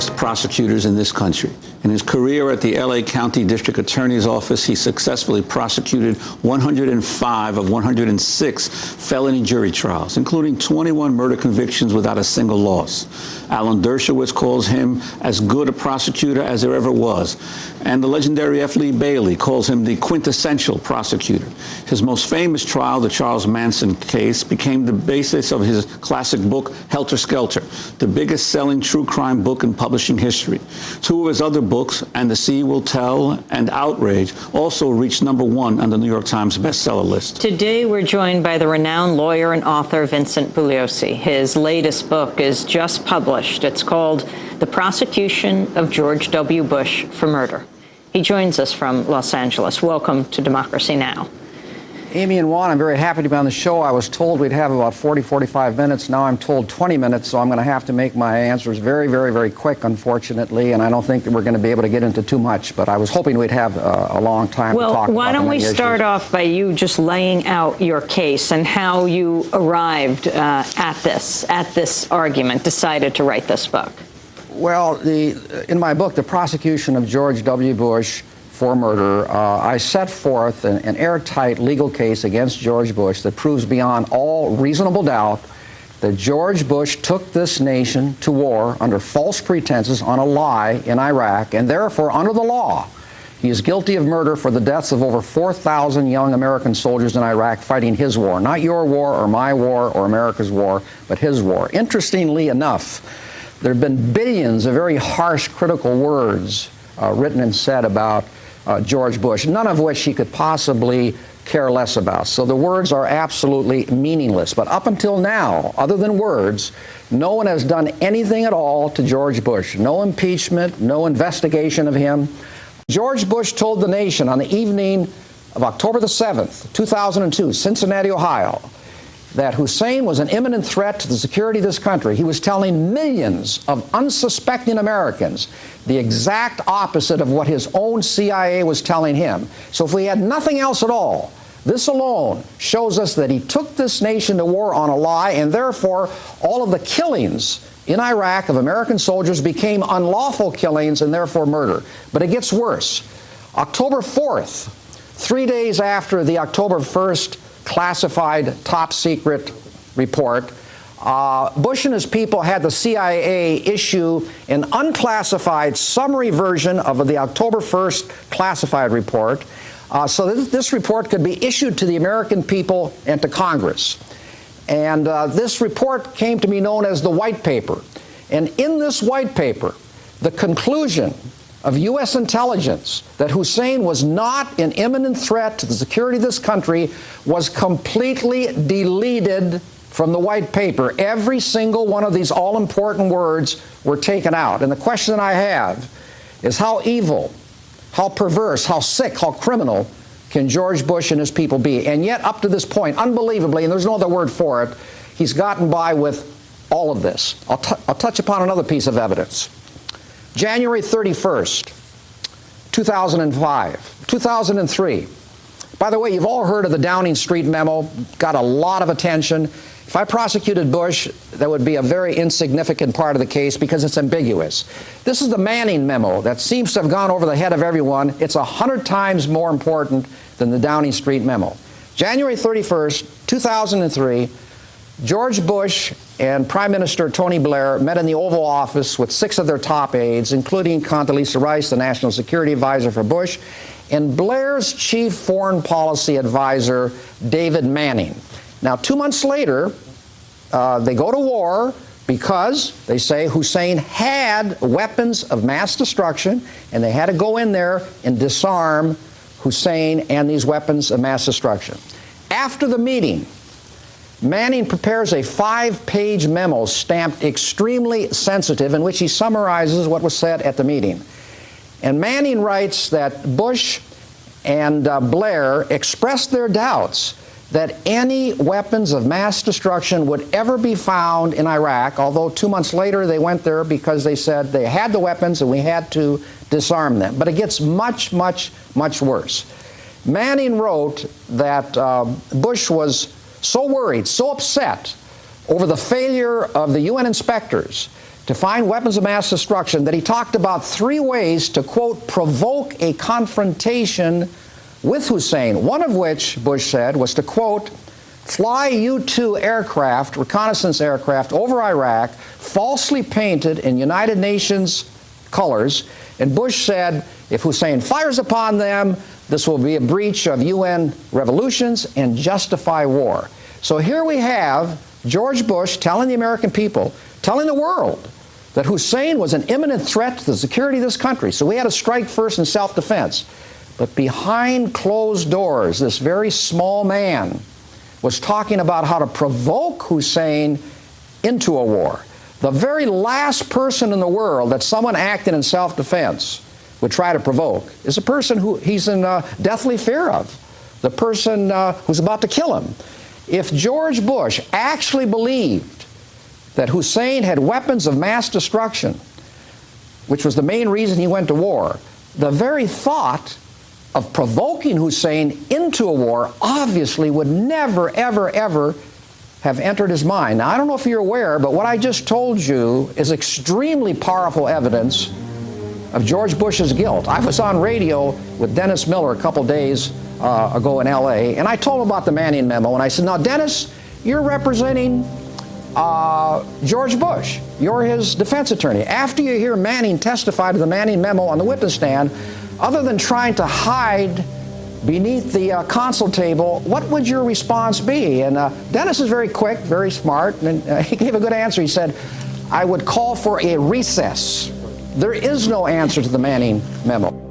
best prosecutors in this country. In his career at the LA County District Attorney's Office, he successfully prosecuted 105 of 106 felony jury trials, including 21 murder convictions without a single loss. Alan Dershowitz calls him as good a prosecutor as there ever was, and the legendary F. Lee Bailey calls him the quintessential prosecutor. His most famous trial, the Charles Manson case, became the basis of his classic book, Helter Skelter, the biggest selling true crime book in publishing history. Two of his other books, And the Sea Will Tell and Outrage, also reached #1 on the New York Times bestseller list. Today, we're joined by the renowned lawyer and author Vincent Bugliosi. His latest book is just published. It's called The Prosecution of George W. Bush for Murder. He joins us from Los Angeles. Welcome to Democracy Now! Amy and Juan, I'm very happy to be on the show. I was told we'd have about 40, 45 minutes. Now I'm told 20 minutes, so I'm going to have to make my answers very, very, very quick, unfortunately, and I don't think that we're going to be able to get into too much, but I was hoping we'd have a long time to talk about. Well, why don't we start off by you just laying out your case and how you arrived at this argument, decided to write this book? Well, in my book, The Prosecution of George W. Bush for Murder, I set forth an airtight legal case against George Bush that proves beyond all reasonable doubt that George Bush took this nation to war under false pretenses on a lie in Iraq, and therefore, under the law, he is guilty of murder for the deaths of over 4,000 young American soldiers in Iraq fighting his war. Not your war or my war or America's war, but his war. Interestingly enough, there have been billions of very harsh, critical words written and said about George Bush, none of which he could possibly care less about. So the words are absolutely meaningless. But up until now, other than words, no one has done anything at all to George Bush. No impeachment, no investigation of him. George Bush told the nation on the evening of October the 7th, 2002, Cincinnati, Ohio, that Hussein was an imminent threat to the security of this country. He was telling millions of unsuspecting Americans the exact opposite of what his own CIA was telling him. So if we had nothing else at all, this alone shows us that he took this nation to war on a lie, and therefore all of the killings in Iraq of American soldiers became unlawful killings and therefore murder. But it gets worse. October 4th, 3 days after the October 1st classified top-secret report, Bush and his people had the CIA issue an unclassified summary version of the October 1st classified report so that this report could be issued to the American people and to Congress. And this report came to be known as the White Paper. And in this White Paper, the conclusion of U.S. intelligence that Hussein was not an imminent threat to the security of this country was completely deleted from the White Paper. Every single one of these all-important words were taken out. And the question I have is how evil, how perverse, how sick, how criminal can George Bush and his people be? And yet, up to this point, unbelievably, and there's no other word for it, he's gotten by with all of this. I'll touch upon another piece of evidence. January 31st, 2003. By the way, you've all heard of the Downing Street memo, got a lot of attention. If I prosecuted Bush, that would be a very insignificant part of the case because it's ambiguous. This is the Manning memo that seems to have gone over the head of everyone. It's 100 times more important than the Downing Street memo. January 31st, 2003, George Bush and Prime Minister Tony Blair met in the Oval Office with 6 of their top aides, including Condoleezza Rice, the National Security Advisor for Bush, and Blair's chief foreign policy advisor, David Manning. Now, 2 months later, they go to war because, they say, Hussein had weapons of mass destruction, and they had to go in there and disarm Hussein and these weapons of mass destruction. After the meeting, Manning prepares a 5-page memo stamped extremely sensitive in which he summarizes what was said at the meeting. And Manning writes that Bush and Blair expressed their doubts that any weapons of mass destruction would ever be found in Iraq, although 2 months later they went there because they said they had the weapons and we had to disarm them. But it gets much, much, much worse. Manning wrote that Bush was so worried, so upset over the failure of the UN inspectors to find weapons of mass destruction, that he talked about 3 ways to, quote, provoke a confrontation with Hussein, one of which, Bush said, was to, quote, fly U-2 aircraft, reconnaissance aircraft, over Iraq, falsely painted in United Nations colors. And Bush said, if Hussein fires upon them, this will be a breach of UN resolutions and justify war. So here we have George Bush telling the American people, telling the world, that Hussein was an imminent threat to the security of this country. So we had to strike first in self-defense. But behind closed doors, this very small man was talking about how to provoke Hussein into a war. The very last person in the world that someone acting in self-defense would try to provoke is a person who he's in deathly fear of, the person who's about to kill him. If George Bush actually believed that Hussein had weapons of mass destruction, which was the main reason he went to war, the very thought of provoking Hussein into a war obviously would never, ever, ever have entered his mind. Now, I don't know if you're aware, but what I just told you is extremely powerful evidence of George Bush's guilt. I was on radio with Dennis Miller a couple days ago in L.A., and I told him about the Manning memo, and I said, now, Dennis, you're representing George Bush. You're his defense attorney. After you hear Manning testify to the Manning memo on the witness stand, other than trying to hide beneath the console table, what would your response be? And Dennis is very quick, very smart, and he gave a good answer. He said, I would call for a recess. There is no answer to the Manning memo.